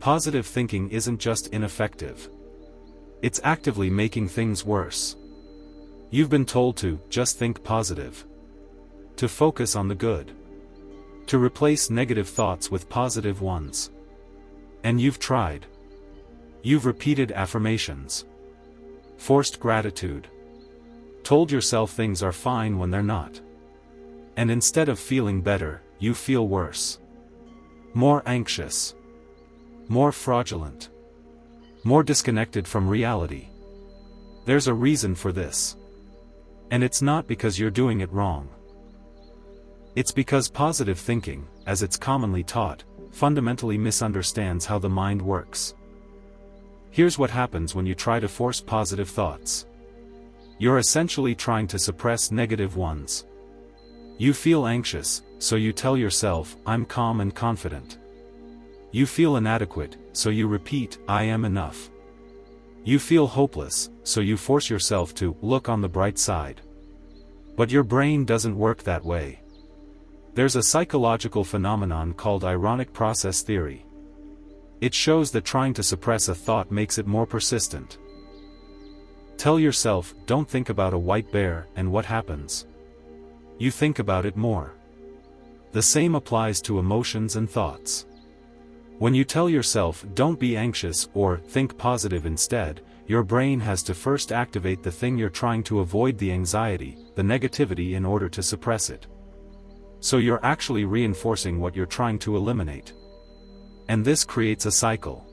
positive thinking isn't just ineffective. It's actively making things worse. You've been told to just think positive, to focus on the good, to replace negative thoughts with positive ones. And you've tried. You've repeated affirmations, forced gratitude, told yourself things are fine when they're not. And instead of feeling better, you feel worse. More anxious. More fraudulent. More disconnected from reality. There's a reason for this. And it's not because you're doing it wrong. It's because positive thinking, as it's commonly taught, fundamentally misunderstands how the mind works. Here's what happens when you try to force positive thoughts. You're essentially trying to suppress negative ones. You feel anxious, so you tell yourself, I'm calm and confident. You feel inadequate, so you repeat, I am enough. You feel hopeless, so you force yourself to look on the bright side. But your brain doesn't work that way. There's a psychological phenomenon called ironic process theory. It shows that trying to suppress a thought makes it more persistent. Tell yourself, don't think about a white bear, and what happens? You think about it more. The same applies to emotions and thoughts. When you tell yourself, don't be anxious, or think positive instead, your brain has to first activate the thing you're trying to avoid, the anxiety, the negativity, in order to suppress it. So you're actually reinforcing what you're trying to eliminate. And this creates a cycle.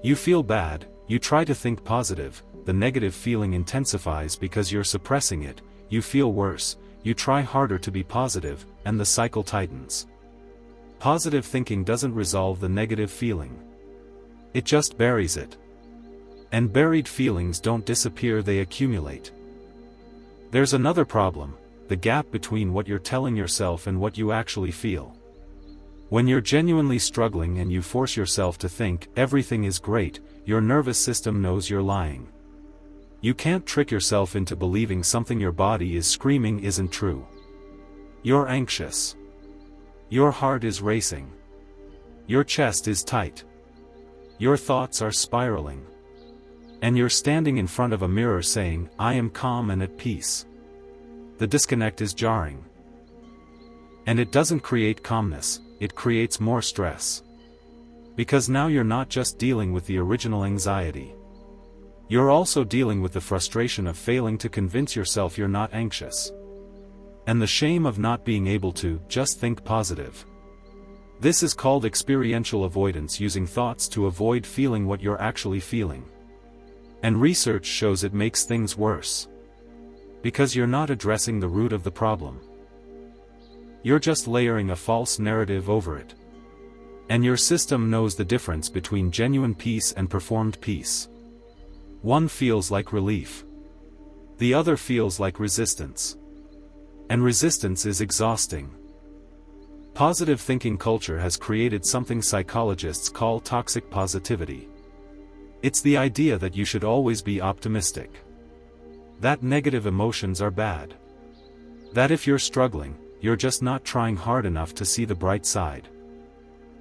You feel bad, you try to think positive, the negative feeling intensifies because you're suppressing it, you feel worse, you try harder to be positive, and the cycle tightens. Positive thinking doesn't resolve the negative feeling. It just buries it. And buried feelings don't disappear, they accumulate. There's another problem, the gap between what you're telling yourself and what you actually feel. When you're genuinely struggling and you force yourself to think, everything is great, your nervous system knows you're lying. You can't trick yourself into believing something your body is screaming isn't true. You're anxious. Your heart is racing. Your chest is tight. Your thoughts are spiraling. And you're standing in front of a mirror saying, I am calm and at peace. The disconnect is jarring. And it doesn't create calmness, it creates more stress. Because now you're not just dealing with the original anxiety. You're also dealing with the frustration of failing to convince yourself you're not anxious. And the shame of not being able to just think positive. This is called experiential avoidance, using thoughts to avoid feeling what you're actually feeling. And research shows it makes things worse. Because you're not addressing the root of the problem. You're just layering a false narrative over it. And your system knows the difference between genuine peace and performed peace. One feels like relief. The other feels like resistance. And resistance is exhausting. Positive thinking culture has created something psychologists call toxic positivity. It's the idea that you should always be optimistic. That negative emotions are bad. That if you're struggling, you're just not trying hard enough to see the bright side.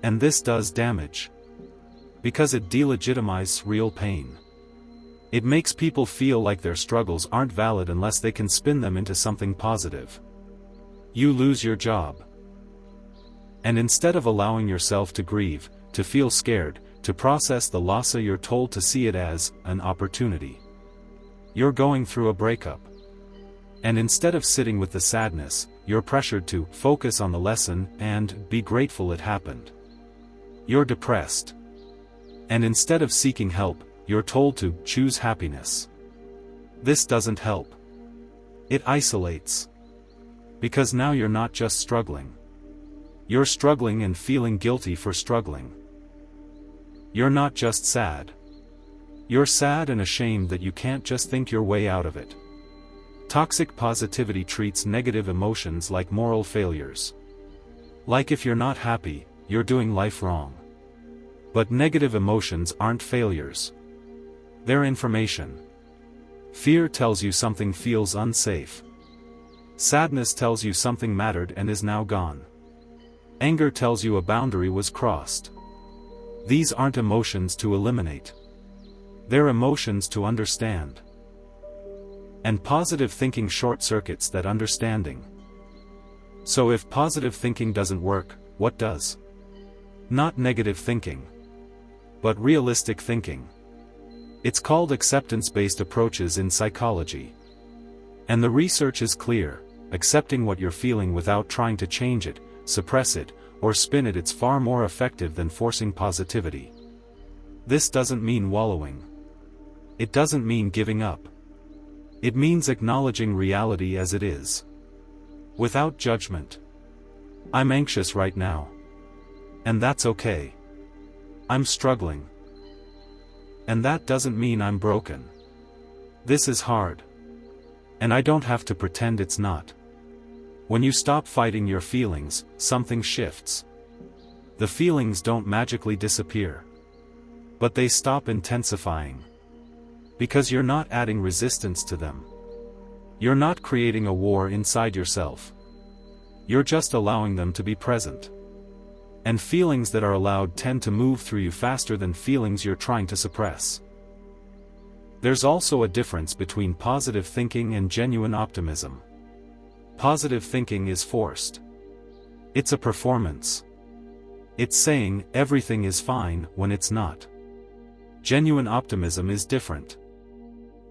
And this does damage. Because it delegitimizes real pain. It makes people feel like their struggles aren't valid unless they can spin them into something positive. You lose your job. And instead of allowing yourself to grieve, to feel scared, to process the loss, you're told to see it as an opportunity. You're going through a breakup. And instead of sitting with the sadness, you're pressured to focus on the lesson and be grateful it happened. You're depressed. And instead of seeking help, you're told to choose happiness. This doesn't help. It isolates. Because now you're not just struggling. You're struggling and feeling guilty for struggling. You're not just sad. You're sad and ashamed that you can't just think your way out of it. Toxic positivity treats negative emotions like moral failures. Like if you're not happy, you're doing life wrong. But negative emotions aren't failures. They're information. Fear tells you something feels unsafe. Sadness tells you something mattered and is now gone. Anger tells you a boundary was crossed. These aren't emotions to eliminate. They're emotions to understand. And positive thinking short-circuits that understanding. So if positive thinking doesn't work, what does? Not negative thinking, but realistic thinking. It's called acceptance-based approaches in psychology. And the research is clear: accepting what you're feeling without trying to change it, suppress it, or spin it. It's far more effective than forcing positivity. This doesn't mean wallowing. It doesn't mean giving up. It means acknowledging reality as it is. Without judgment. I'm anxious right now. And that's okay. I'm struggling. And that doesn't mean I'm broken. This is hard. And I don't have to pretend it's not. When you stop fighting your feelings, something shifts. The feelings don't magically disappear. But they stop intensifying. Because you're not adding resistance to them. You're not creating a war inside yourself. You're just allowing them to be present. And feelings that are allowed tend to move through you faster than feelings you're trying to suppress. There's also a difference between positive thinking and genuine optimism. Positive thinking is forced. It's a performance. It's saying everything is fine when it's not. Genuine optimism is different.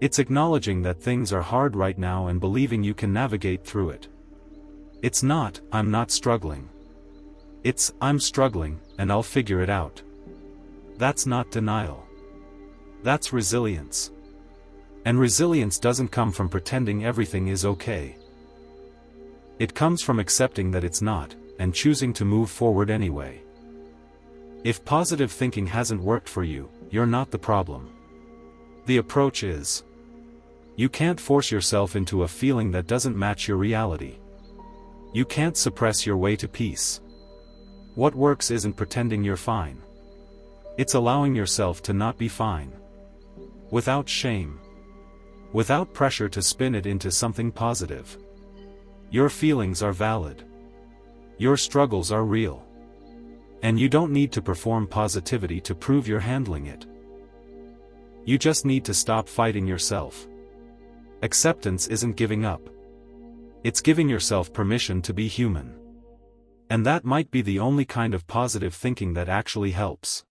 It's acknowledging that things are hard right now and believing you can navigate through it. It's not, I'm not struggling. It's, I'm struggling, and I'll figure it out. That's not denial. That's resilience. And resilience doesn't come from pretending everything is okay. It comes from accepting that it's not, and choosing to move forward anyway. If positive thinking hasn't worked for you, you're not the problem. The approach is. You can't force yourself into a feeling that doesn't match your reality. You can't suppress your way to peace. What works isn't pretending you're fine. It's allowing yourself to not be fine. Without shame. Without pressure to spin it into something positive. Your feelings are valid. Your struggles are real. And you don't need to perform positivity to prove you're handling it. You just need to stop fighting yourself. Acceptance isn't giving up. It's giving yourself permission to be human. And that might be the only kind of positive thinking that actually helps.